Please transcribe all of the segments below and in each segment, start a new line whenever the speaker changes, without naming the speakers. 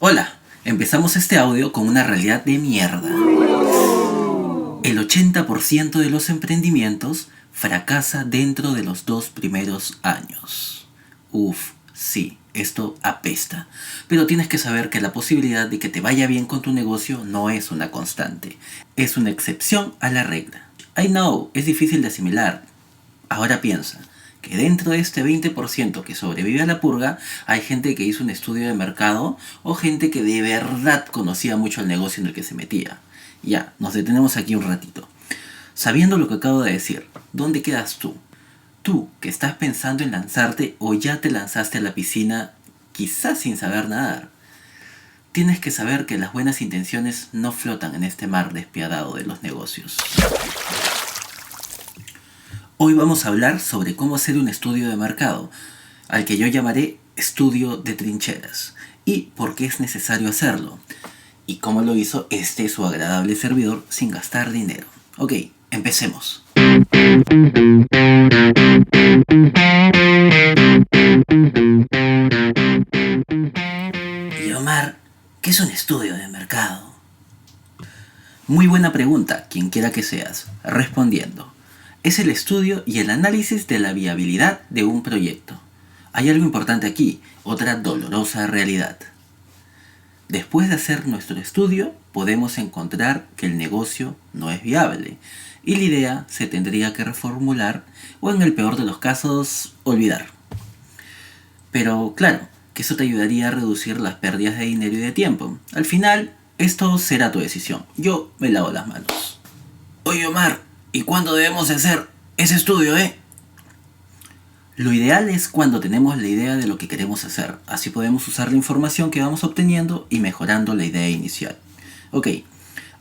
Hola, empezamos este audio con una realidad de mierda. El 80% de los emprendimientos fracasa dentro de los 2 primeros años. Uf, sí, esto apesta. Pero tienes que saber que la posibilidad de que te vaya bien con tu negocio no es una constante. Es una excepción a la regla. I know, es difícil de asimilar. Ahora piensa que dentro de este 20% que sobrevive a la purga, hay gente que hizo un estudio de mercado o gente que de verdad conocía mucho el negocio en el que se metía. Ya, nos detenemos aquí un ratito. Sabiendo lo que acabo de decir, ¿dónde quedas tú? Tú, que estás pensando en lanzarte o ya te lanzaste a la piscina, quizás sin saber nadar. Tienes que saber que las buenas intenciones no flotan en este mar despiadado de los negocios. Hoy vamos a hablar sobre cómo hacer un estudio de mercado, al que yo llamaré estudio de trincheras, y por qué es necesario hacerlo, y cómo lo hizo su agradable servidor sin gastar dinero. Ok, empecemos. Y Omar, ¿qué es un estudio de mercado? Muy buena pregunta, quien quiera que seas. Respondiendo. Es el estudio y el análisis de la viabilidad de un proyecto. Hay algo importante aquí, otra dolorosa realidad. Después de hacer nuestro estudio, podemos encontrar que el negocio no es viable y la idea se tendría que reformular o, en el peor de los casos, olvidar. Pero claro, que eso te ayudaría a reducir las pérdidas de dinero y de tiempo. Al final, esto será tu decisión. Yo me lavo las manos. Oye Omar, ¿y cuándo debemos hacer ese estudio, Lo ideal es cuando tenemos la idea de lo que queremos hacer. Así podemos usar la información que vamos obteniendo y mejorando la idea inicial. Ok,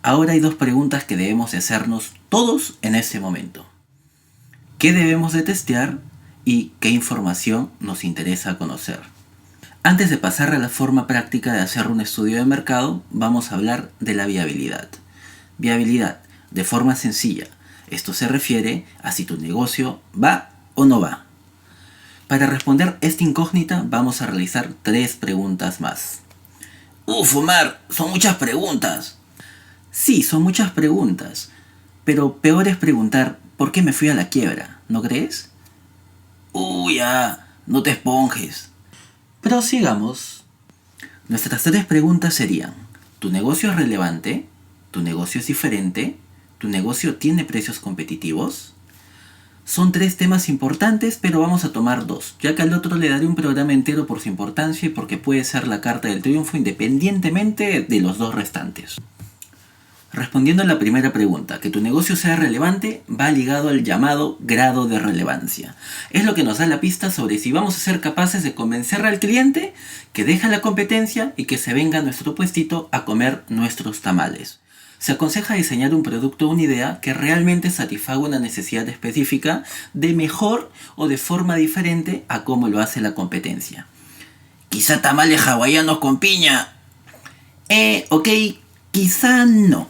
ahora hay dos preguntas que debemos de hacernos todos en este momento. ¿Qué debemos de testear y qué información nos interesa conocer? Antes de pasar a la forma práctica de hacer un estudio de mercado, vamos a hablar de la viabilidad. Viabilidad, de forma sencilla. Esto se refiere a si tu negocio va o no va. Para responder esta incógnita vamos a realizar 3 preguntas más. Uf, Omar, son muchas preguntas. Sí, son muchas preguntas, pero peor es preguntar ¿por qué me fui a la quiebra? ¿No crees? Ya, no te esponjes. Prosigamos. Nuestras 3 preguntas serían: ¿tu negocio es relevante? ¿Tu negocio es diferente? ¿Tu negocio tiene precios competitivos? Son 3 temas importantes, pero vamos a tomar 2, ya que al otro le daré un programa entero por su importancia y porque puede ser la carta del triunfo independientemente de los 2 restantes. Respondiendo a la primera pregunta, que tu negocio sea relevante va ligado al llamado grado de relevancia. Es lo que nos da la pista sobre si vamos a ser capaces de convencer al cliente que deja la competencia y que se venga a nuestro puestito a comer nuestros tamales. Se aconseja diseñar un producto o una idea que realmente satisfaga una necesidad específica de mejor o de forma diferente a cómo lo hace la competencia. Quizá tamales hawaianos con piña. Ok, quizá no.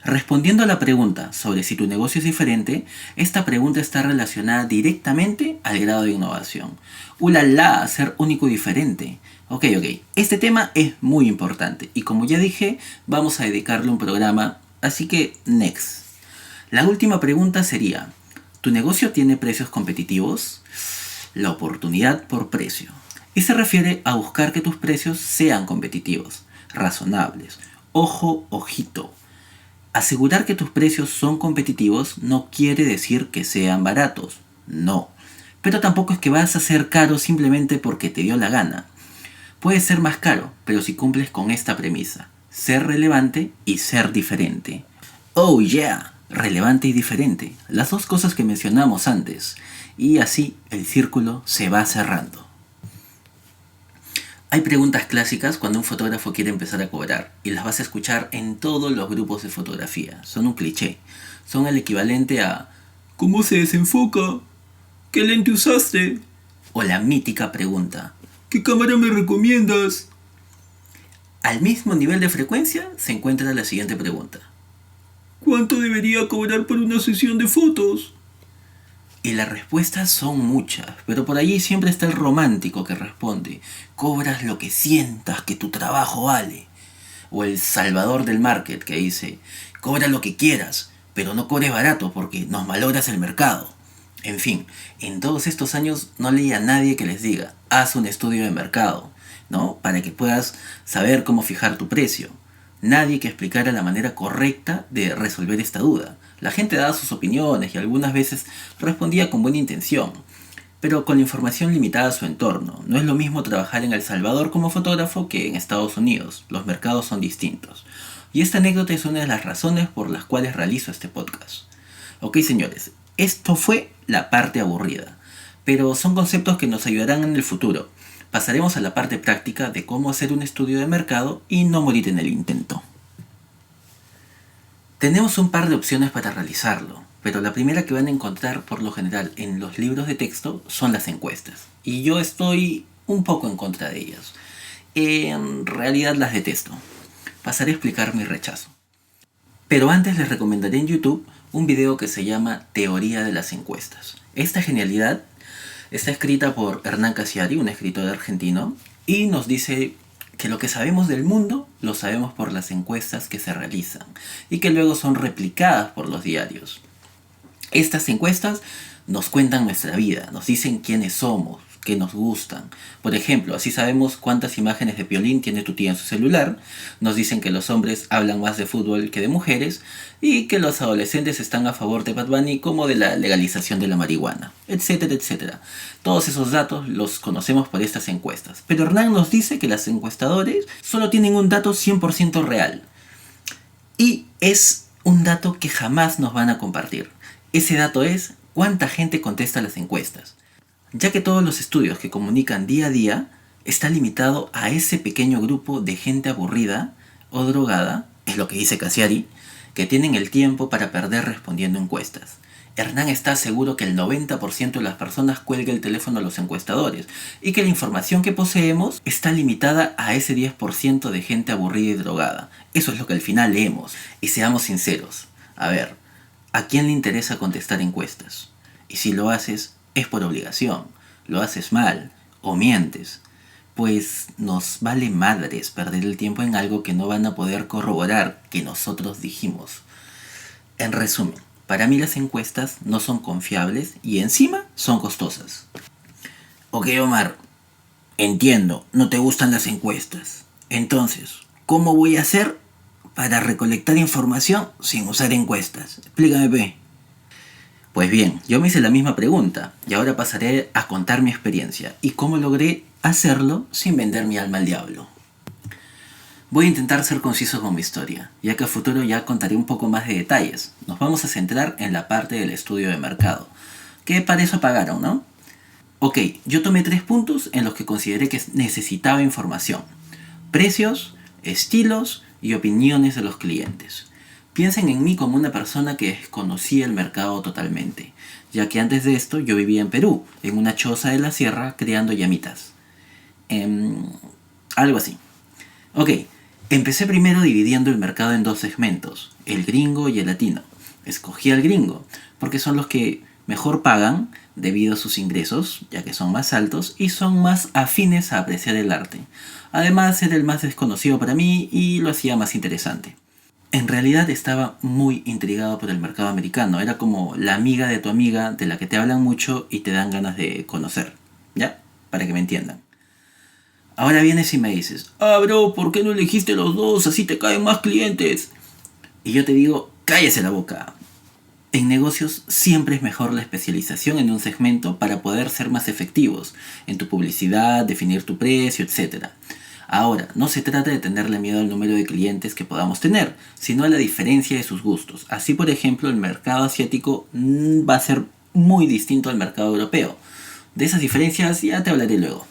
Respondiendo a la pregunta sobre si tu negocio es diferente, esta pregunta está relacionada directamente al grado de innovación. ¡Ulala! Ser único y diferente. Ok. Este tema es muy importante y como ya dije, vamos a dedicarle un programa, así que next. La última pregunta sería: ¿tu negocio tiene precios competitivos? La oportunidad por precio. Y se refiere a buscar que tus precios sean competitivos, razonables. Ojo, ojito. Asegurar que tus precios son competitivos no quiere decir que sean baratos, no. Pero tampoco es que vas a ser caro simplemente porque te dio la gana. Puede ser más caro, pero si cumples con esta premisa: ser relevante y ser diferente. Oh yeah, relevante y diferente, las 2 cosas que mencionamos antes. Y así el círculo se va cerrando. Hay preguntas clásicas cuando un fotógrafo quiere empezar a cobrar y las vas a escuchar en todos los grupos de fotografía. Son un cliché. Son el equivalente a ¿cómo se desenfoca? ¿Qué lente usaste? O la mítica pregunta: ¿qué cámara me recomiendas? Al mismo nivel de frecuencia se encuentra la siguiente pregunta: ¿cuánto debería cobrar por una sesión de fotos? Y las respuestas son muchas, pero por allí siempre está el romántico que responde: cobras lo que sientas que tu trabajo vale. O el salvador del market que dice: cobra lo que quieras, pero no cobres barato porque nos malogras el mercado. En fin, en todos estos años no leí a nadie que les diga: haz un estudio de mercado, ¿no? Para que puedas saber cómo fijar tu precio. Nadie que explicara la manera correcta de resolver esta duda. La gente daba sus opiniones y algunas veces respondía con buena intención, pero con la información limitada a su entorno. No es lo mismo trabajar en El Salvador como fotógrafo que en Estados Unidos. Los mercados son distintos. Y esta anécdota es una de las razones por las cuales realizo este podcast. Ok, señores, esto fue la parte aburrida, pero son conceptos que nos ayudarán en el futuro. Pasaremos a la parte práctica de cómo hacer un estudio de mercado y no morir en el intento. Tenemos un par de opciones para realizarlo, pero la primera que van a encontrar por lo general en los libros de texto son las encuestas, y yo estoy un poco en contra de ellas. En realidad las detesto. Pasaré a explicar mi rechazo. Pero antes les recomendaré en YouTube un video que se llama Teoría de las encuestas. Esta genialidad está escrita por Hernán Cassiari, un escritor argentino, y nos dice que lo que sabemos del mundo lo sabemos por las encuestas que se realizan y que luego son replicadas por los diarios. Estas encuestas nos cuentan nuestra vida, nos dicen quiénes somos, qué nos gustan. Por ejemplo, así sabemos cuántas imágenes de Piolín tiene tu tía en su celular, nos dicen que los hombres hablan más de fútbol que de mujeres y que los adolescentes están a favor de Bad Bunny como de la legalización de la marihuana, etcétera, etcétera. Todos esos datos los conocemos por estas encuestas, pero Hernán nos dice que los encuestadores solo tienen un dato 100% real y es un dato que jamás nos van a compartir. Ese dato es cuánta gente contesta las encuestas, ya que todos los estudios que comunican día a día está limitado a ese pequeño grupo de gente aburrida o drogada, es lo que dice Cassiari, que tienen el tiempo para perder respondiendo encuestas. Hernán está seguro que el 90% de las personas cuelga el teléfono a los encuestadores y que la información que poseemos está limitada a ese 10% de gente aburrida y drogada. Eso es lo que al final leemos. Y seamos sinceros, a ver, ¿a quién le interesa contestar encuestas? Y si lo haces, es por obligación, lo haces mal o mientes, pues nos vale madres perder el tiempo en algo que no van a poder corroborar que nosotros dijimos. En resumen, para mí las encuestas no son confiables y encima son costosas. Ok, Omar, entiendo, no te gustan las encuestas. Entonces, ¿cómo voy a hacer para recolectar información sin usar encuestas? Explícame, P. Pues bien, yo me hice la misma pregunta y ahora pasaré a contar mi experiencia y cómo logré hacerlo sin vender mi alma al diablo. Voy a intentar ser conciso con mi historia, ya que a futuro ya contaré un poco más de detalles. Nos vamos a centrar en la parte del estudio de mercado, que para eso pagaron, ¿no? Ok, yo tomé 3 puntos en los que consideré que necesitaba información: precios, estilos y opiniones de los clientes. Piensen en mí como una persona que desconocía el mercado totalmente, ya que antes de esto yo vivía en Perú, en una choza de la sierra creando llamitas. Algo así. Ok, empecé primero dividiendo el mercado en 2 segmentos, el gringo y el latino. Escogí al gringo, porque son los que mejor pagan debido a sus ingresos, ya que son más altos y son más afines a apreciar el arte. Además era el más desconocido para mí y lo hacía más interesante. En realidad estaba muy intrigado por el mercado americano. Era como la amiga de tu amiga de la que te hablan mucho y te dan ganas de conocer. ¿Ya? Para que me entiendan. Ahora vienes y me dices: bro, ¿por qué no elegiste los dos? Así te caen más clientes. Y yo te digo: cállese la boca. En negocios siempre es mejor la especialización en un segmento para poder ser más efectivos en tu publicidad, definir tu precio, etc. Ahora, no se trata de tenerle miedo al número de clientes que podamos tener, sino a la diferencia de sus gustos. Así, por ejemplo, el mercado asiático va a ser muy distinto al mercado europeo. De esas diferencias ya te hablaré luego.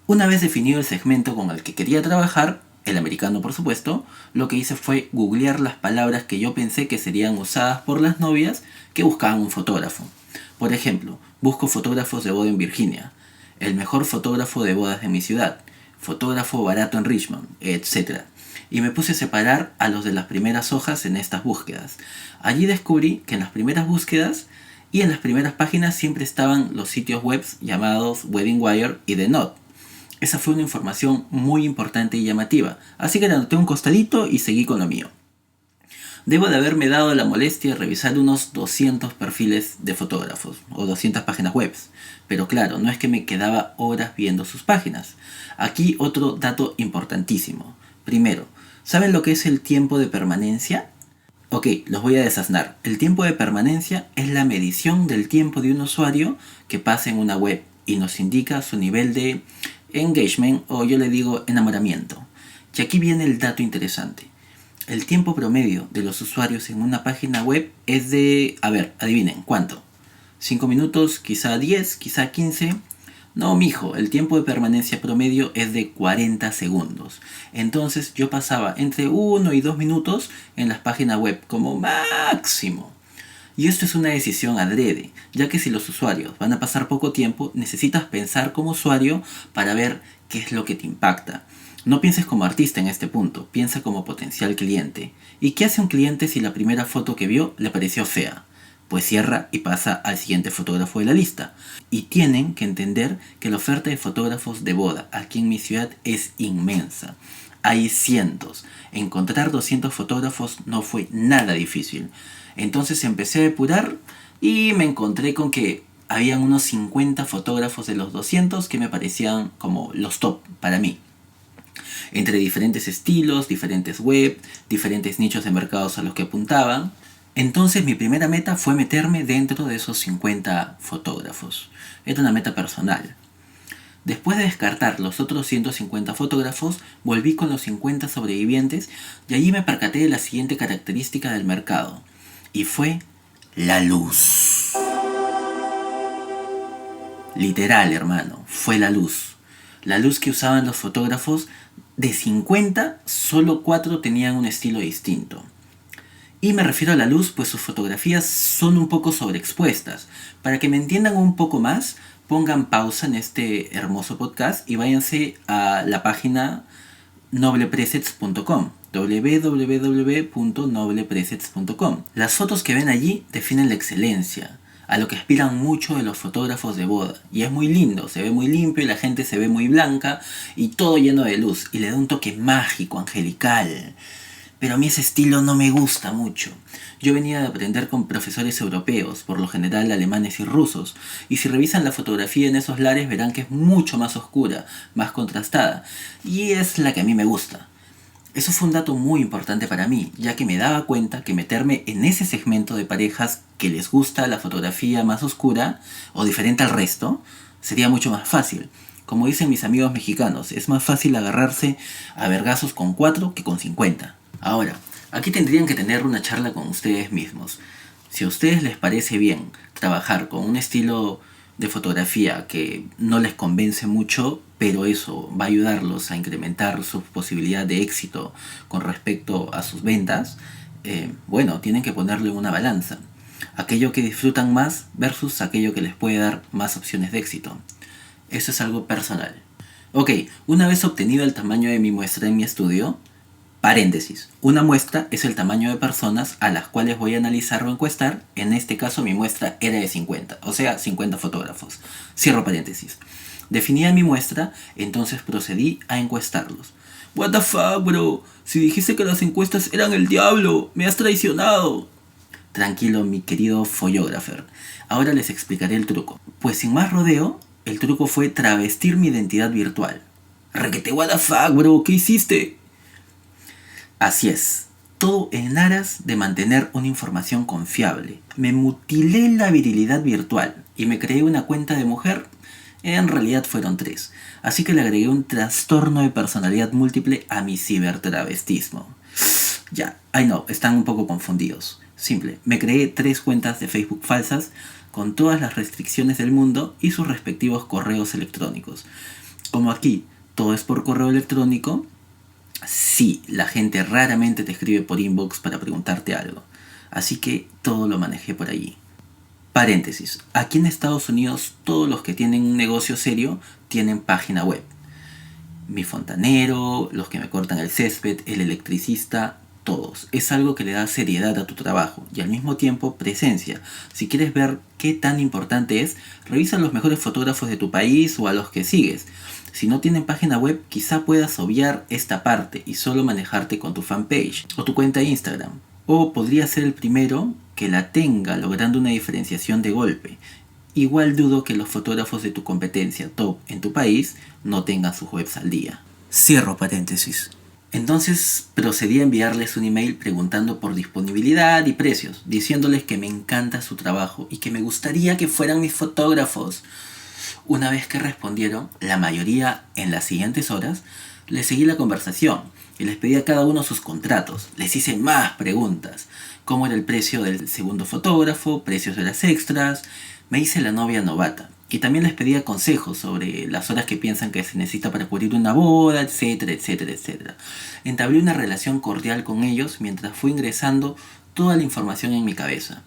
Una vez definido el segmento con el que quería trabajar, el americano por supuesto, lo que hice fue googlear las palabras que yo pensé que serían usadas por las novias que buscaban un fotógrafo. Por ejemplo, busco fotógrafos de boda en Virginia, el mejor fotógrafo de bodas de mi ciudad, fotógrafo barato en Richmond, etc. Y me puse a separar a los de las primeras hojas en estas búsquedas. Allí descubrí que en las primeras búsquedas Y en las primeras páginas siempre estaban los sitios web llamados Wedding Wire y The Knot. Esa fue una información muy importante y llamativa, así que la anoté un costadito y seguí con lo mío. Debo de haberme dado la molestia de revisar unos 200 perfiles de fotógrafos o 200 páginas web. Pero claro, no es que me quedaba horas viendo sus páginas. Aquí otro dato importantísimo. Primero, ¿saben lo que es el tiempo de permanencia? Ok, los voy a desasnar. El tiempo de permanencia es la medición del tiempo de un usuario que pasa en una web y nos indica su nivel de engagement, o yo le digo enamoramiento. Y aquí viene el dato interesante. El tiempo promedio de los usuarios en una página web es de, a ver, adivinen, ¿cuánto? ¿5 minutos? ¿Quizá 10? ¿Quizá 15? No, mijo, el tiempo de permanencia promedio es de 40 segundos. Entonces yo pasaba entre 1 y 2 minutos en las páginas web como máximo. Y esto es una decisión adrede, ya que si los usuarios van a pasar poco tiempo, necesitas pensar como usuario para ver qué es lo que te impacta. No pienses como artista en este punto, piensa como potencial cliente. ¿Y qué hace un cliente si la primera foto que vio le pareció fea? Pues cierra y pasa al siguiente fotógrafo de la lista. Y tienen que entender que la oferta de fotógrafos de boda aquí en mi ciudad es inmensa. Hay cientos. Encontrar 200 fotógrafos no fue nada difícil. Entonces empecé a depurar y me encontré con que habían unos 50 fotógrafos de los 200 que me parecían como los top para mí. Entre diferentes estilos, diferentes web, diferentes nichos de mercados a los que apuntaban. Entonces mi primera meta fue meterme dentro de esos 50 fotógrafos. Era una meta personal. Después de descartar los otros 150 fotógrafos, volví con los 50 sobrevivientes y allí me percaté de la siguiente característica del mercado. Y fue la luz. Literal, hermano, fue la luz. La luz que usaban los fotógrafos, de 50, solo 4 tenían un estilo distinto. Y me refiero a la luz, pues sus fotografías son un poco sobreexpuestas. Para que me entiendan un poco más, pongan pausa en este hermoso podcast y váyanse a la página noblepresets.com, www.noblepresets.com. Las fotos que ven allí definen la excelencia, a lo que aspiran mucho de los fotógrafos de boda. Y es muy lindo, se ve muy limpio y la gente se ve muy blanca y todo lleno de luz y le da un toque mágico, angelical. Pero a mí ese estilo no me gusta mucho. Yo venía de aprender con profesores europeos, por lo general alemanes y rusos, y si revisan la fotografía en esos lares verán que es mucho más oscura, más contrastada, y es la que a mí me gusta. Eso fue un dato muy importante para mí, ya que me daba cuenta que meterme en ese segmento de parejas que les gusta la fotografía más oscura o diferente al resto, sería mucho más fácil. Como dicen mis amigos mexicanos, es más fácil agarrarse a vergazos con 4 que con 50. Ahora, aquí tendrían que tener una charla con ustedes mismos. Si a ustedes les parece bien trabajar con un estilo de fotografía que no les convence mucho, pero eso va a ayudarlos a incrementar su posibilidad de éxito con respecto a sus ventas, bueno, tienen que ponerle una balanza. Aquello que disfrutan más versus aquello que les puede dar más opciones de éxito. Eso es algo personal. Ok, una vez obtenido el tamaño de mi muestra en mi estudio, paréntesis, una muestra es el tamaño de personas a las cuales voy a analizar o encuestar. En este caso mi muestra era de 50, o sea 50 fotógrafos. Cierro paréntesis. Definida mi muestra, entonces procedí a encuestarlos. What the fuck, bro, si dijiste que las encuestas eran el diablo, me has traicionado. Tranquilo, mi querido follógrafo. Ahora les explicaré el truco. Pues sin más rodeo, el truco fue travestir mi identidad virtual. Requete, what the fuck, bro, ¿qué hiciste? Así es, todo en aras de mantener una información confiable. Me mutilé la virilidad virtual y me creé una cuenta de mujer. En realidad fueron 3, así que le agregué un trastorno de personalidad múltiple a mi cibertravestismo. Ya, I know, están un poco confundidos. Simple, me creé 3 cuentas de Facebook falsas con todas las restricciones del mundo y sus respectivos correos electrónicos. Como aquí todo es por correo electrónico, sí, la gente raramente te escribe por inbox para preguntarte algo, así que todo lo manejé por allí. Paréntesis, aquí en Estados Unidos todos los que tienen un negocio serio tienen página web. Mi fontanero, los que me cortan el césped, el electricista, todos. Es algo que le da seriedad a tu trabajo y al mismo tiempo presencia. Si quieres ver ¿Qué tan importante es? Revisa los mejores fotógrafos de tu país o a los que sigues. Si no tienen página web, quizá puedas obviar esta parte y solo manejarte con tu fanpage o tu cuenta de Instagram. O podría ser el primero que la tenga, logrando una diferenciación de golpe. Igual dudo que los fotógrafos de tu competencia top en tu país no tengan sus webs al día. Cierro paréntesis. Entonces procedí a enviarles un email preguntando por disponibilidad y precios, diciéndoles que me encanta su trabajo y que me gustaría que fueran mis fotógrafos. Una vez que respondieron, la mayoría en las siguientes horas, les seguí la conversación y les pedí a cada uno sus contratos. Les hice más preguntas. ¿Cómo era el precio del segundo fotógrafo? ¿Precios de las extras? Me hice la novia novata. Y también les pedía consejos sobre las horas que piensan que se necesita para cubrir una boda, etcétera, etcétera, etcétera. Entablé una relación cordial con ellos mientras fui ingresando toda la información en mi cabeza.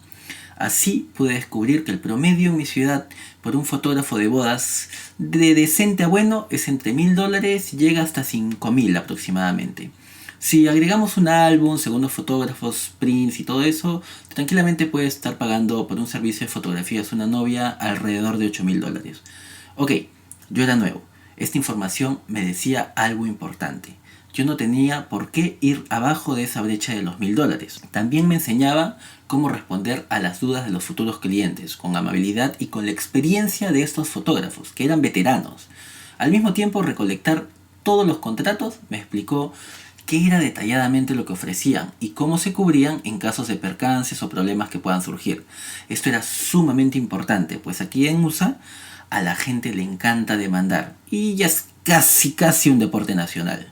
Así pude descubrir que el promedio en mi ciudad por un fotógrafo de bodas de decente a bueno es entre $1,000 y llega hasta 5,000 aproximadamente. Si agregamos un álbum, segundos fotógrafos, prints y todo eso, tranquilamente puedes estar pagando por un servicio de fotografías a una novia alrededor de $8,000. Ok, yo era nuevo. Esta información me decía algo importante. Yo no tenía por qué ir abajo de esa brecha de los $1,000. También me enseñaba cómo responder a las dudas de los futuros clientes, con amabilidad y con la experiencia de estos fotógrafos, que eran veteranos. Al mismo tiempo, recolectar todos los contratos me explicó qué era detalladamente lo que ofrecían y cómo se cubrían en casos de percances o problemas que puedan surgir. Esto era sumamente importante, pues aquí en USA a la gente le encanta demandar y ya es casi un deporte nacional.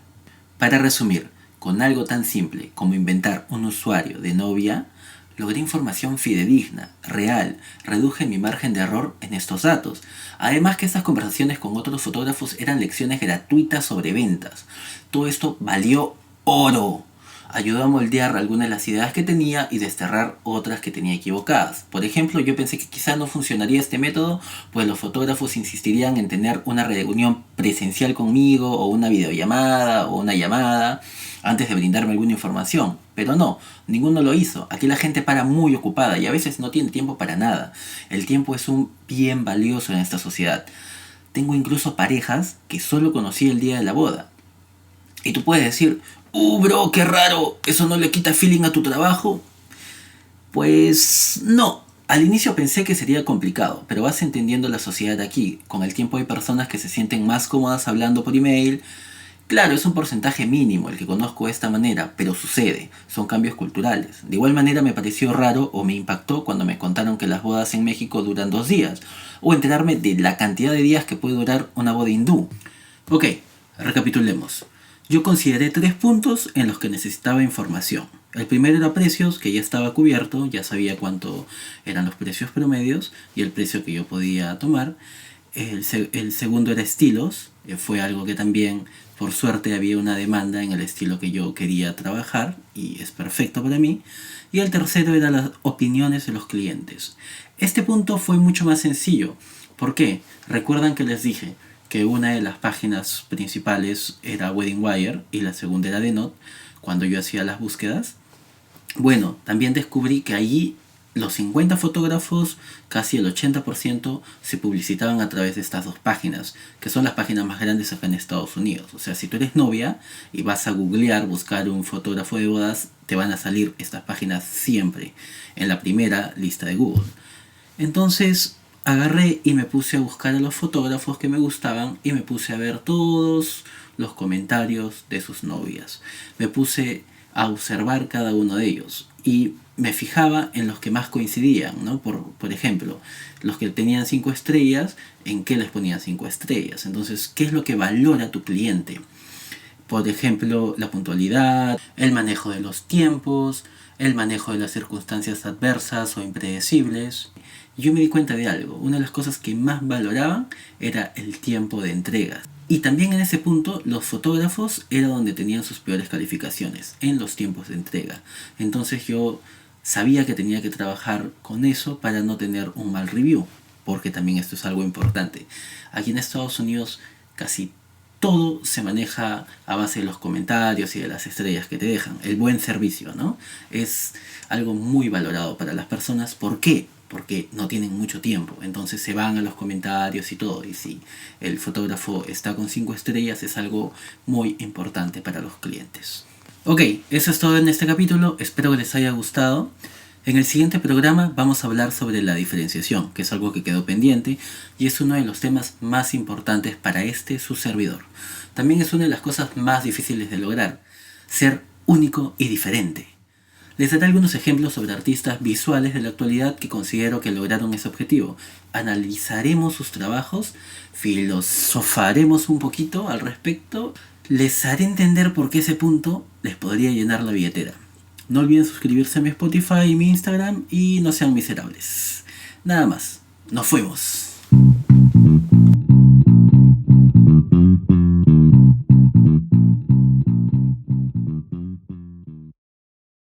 Para resumir, con algo tan simple como inventar un usuario de novia, logré información fidedigna, real, reduje mi margen de error en estos datos. Además que estas conversaciones con otros fotógrafos eran lecciones gratuitas sobre ventas. Todo esto valió oro. Ayudó a moldear algunas de las ideas que tenía y desterrar otras que tenía equivocadas. Por ejemplo, yo pensé que quizá no funcionaría este método, pues los fotógrafos insistirían en tener una reunión presencial conmigo, o una videollamada, o una llamada, antes de brindarme alguna información. Pero no, ninguno lo hizo. Aquí la gente para muy ocupada y a veces no tiene tiempo para nada. El tiempo es un bien valioso en esta sociedad. Tengo incluso parejas que solo conocí el día de la boda. Y tú puedes decir, bro, qué raro, ¿eso no le quita feeling a tu trabajo? Pues no. Al inicio pensé que sería complicado, pero vas entendiendo la sociedad aquí. Con el tiempo hay personas que se sienten más cómodas hablando por email. Claro, es un porcentaje mínimo el que conozco de esta manera, pero sucede, son cambios culturales. De igual manera me pareció raro o me impactó cuando me contaron que las bodas en México duran 2 días, o enterarme de la cantidad de días que puede durar una boda hindú. Ok, recapitulemos. Yo consideré 3 puntos en los que necesitaba información. El primero era precios, que ya estaba cubierto, ya sabía cuánto eran los precios promedios y el precio que yo podía tomar. El segundo era estilos, fue algo que también, por suerte, había una demanda en el estilo que yo quería trabajar y es perfecto para mí. Y el tercero era las opiniones de los clientes. Este punto fue mucho más sencillo. ¿Por qué? Recuerdan que les dije que una de las páginas principales era Wedding Wire y la segunda era The Knot, cuando yo hacía las búsquedas. Bueno, también descubrí que allí los 50 fotógrafos, casi el 80%, se publicitaban a través de estas 2 páginas, que son las páginas más grandes acá en Estados Unidos. O sea, si tú eres novia y vas a googlear, buscar un fotógrafo de bodas, te van a salir estas páginas siempre en la primera lista de Google. Entonces agarré y me puse a buscar a los fotógrafos que me gustaban y me puse a ver todos los comentarios de sus novias. Me puse a observar cada uno de ellos y me fijaba en los que más coincidían, ¿no? Por ejemplo, los que tenían 5 estrellas, ¿en qué les ponían 5 estrellas? Entonces, ¿qué es lo que valora tu cliente? Por ejemplo, la puntualidad, el manejo de los tiempos, el manejo de las circunstancias adversas o impredecibles. Yo me di cuenta de algo. Una de las cosas que más valoraban era el tiempo de entrega. Y también en ese punto los fotógrafos era donde tenían sus peores calificaciones, en los tiempos de entrega. Entonces yo sabía que tenía que trabajar con eso para no tener un mal review, porque también esto es algo importante. Aquí en Estados Unidos casi todo se maneja a base de los comentarios y de las estrellas que te dejan. El buen servicio, ¿no? Es algo muy valorado para las personas. ¿Por qué? porque no tienen mucho tiempo, entonces se van a los comentarios y todo, y si el fotógrafo está con 5 estrellas es algo muy importante para los clientes. Ok, eso es todo en este capítulo, espero que les haya gustado. En el siguiente programa vamos a hablar sobre la diferenciación, que es algo que quedó pendiente y es uno de los temas más importantes para su servidor. También es una de las cosas más difíciles de lograr, ser único y diferente. Les daré algunos ejemplos sobre artistas visuales de la actualidad que considero que lograron ese objetivo. Analizaremos sus trabajos, filosofaremos un poquito al respecto, les haré entender por qué ese punto les podría llenar la billetera. No olviden suscribirse a mi Spotify y mi Instagram y no sean miserables. Nada más, nos fuimos.